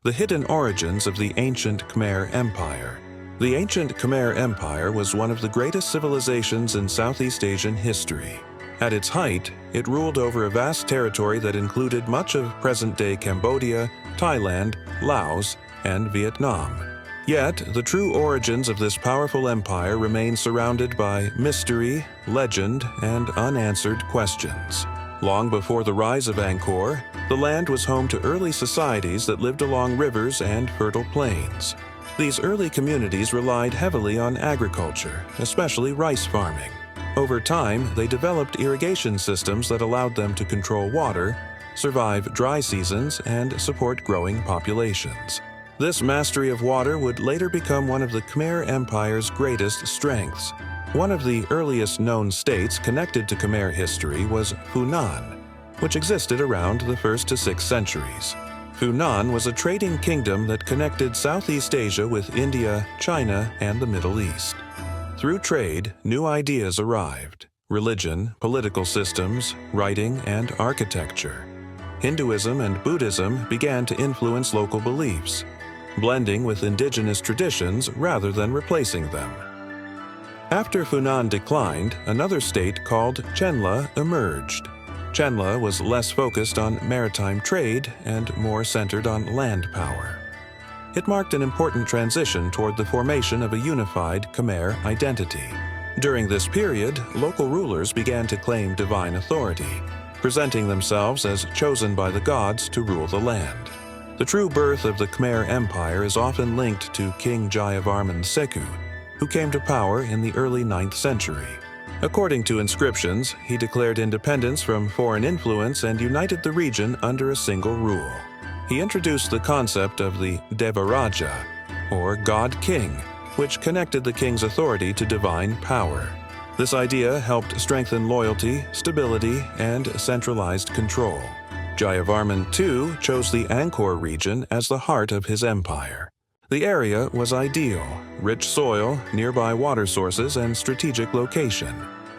The hidden origins of the Ancient Khmer Empire. The Ancient Khmer Empire was one of the greatest civilizations in Southeast Asian history. At its height, it ruled over a vast territory that included much of present-day Cambodia, Thailand, Laos, and Vietnam. Yet, the true origins of this powerful empire remain surrounded by mystery, legend, and unanswered questions. Long before the rise of Angkor, the land was home to early societies that lived along rivers and fertile plains. These early communities relied heavily on agriculture, especially rice farming. Over time, they developed irrigation systems that allowed them to control water, survive dry seasons, and support growing populations. This mastery of water would later become one of the Khmer Empire's greatest strengths. One of the earliest known states connected to Khmer history was Funan, which existed around the 1st to 6th centuries. Funan was a trading kingdom that connected Southeast Asia with India, China, and the Middle East. Through trade, new ideas arrived: religion, political systems, writing, and architecture. Hinduism and Buddhism began to influence local beliefs, blending with indigenous traditions rather than replacing them. After Funan declined, another state called Chenla emerged. Chenla was less focused on maritime trade and more centered on land power. It marked an important transition toward the formation of a unified Khmer identity. During this period, local rulers began to claim divine authority, presenting themselves as chosen by the gods to rule the land. The true birth of the Khmer Empire is often linked to King Jayavarman II, who came to power in the early 9th century. According to inscriptions, he declared independence from foreign influence and united the region under a single rule. He introduced the concept of the Devaraja, or God King, which connected the king's authority to divine power. This idea helped strengthen loyalty, stability, and centralized control. Jayavarman II chose the Angkor region as the heart of his empire. The area was ideal: rich soil, nearby water sources, and strategic location.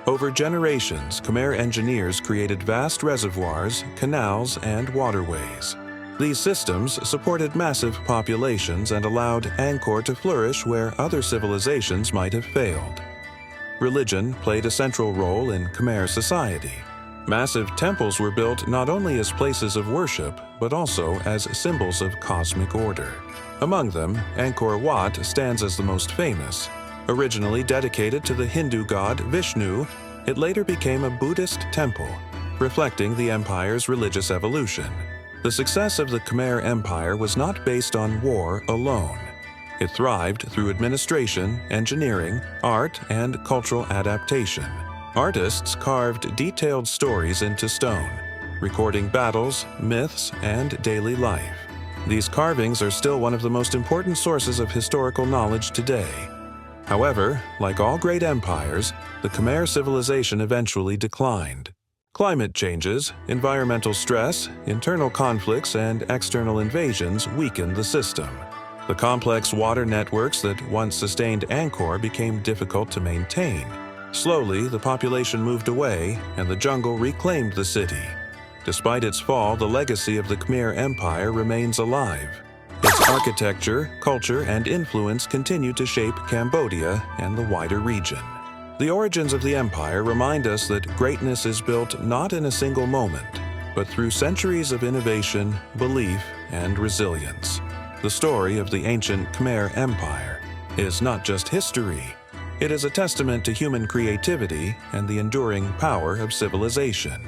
Over generations, Khmer engineers created vast reservoirs, canals, and waterways. These systems supported massive populations and allowed Angkor to flourish where other civilizations might have failed. Religion played a central role in Khmer society. Massive temples were built not only as places of worship, but also as symbols of cosmic order. Among them, Angkor Wat stands as the most famous. Originally dedicated to the Hindu god Vishnu, it later became a Buddhist temple, reflecting the empire's religious evolution. The success of the Khmer Empire was not based on war alone. It thrived through administration, engineering, art, and cultural adaptation. Artists carved detailed stories into stone, recording battles, myths, and daily life. These carvings are still one of the most important sources of historical knowledge today. However, like all great empires, the Khmer civilization eventually declined. Climate changes, environmental stress, internal conflicts, and external invasions weakened the system. The complex water networks that once sustained Angkor became difficult to maintain. Slowly, the population moved away, and the jungle reclaimed the city. Despite its fall, the legacy of the Khmer Empire remains alive. Its architecture, culture, and influence continue to shape Cambodia and the wider region. The origins of the empire remind us that greatness is built not in a single moment, but through centuries of innovation, belief, and resilience. The story of the ancient Khmer Empire is not just history. It is a testament to human creativity and the enduring power of civilization.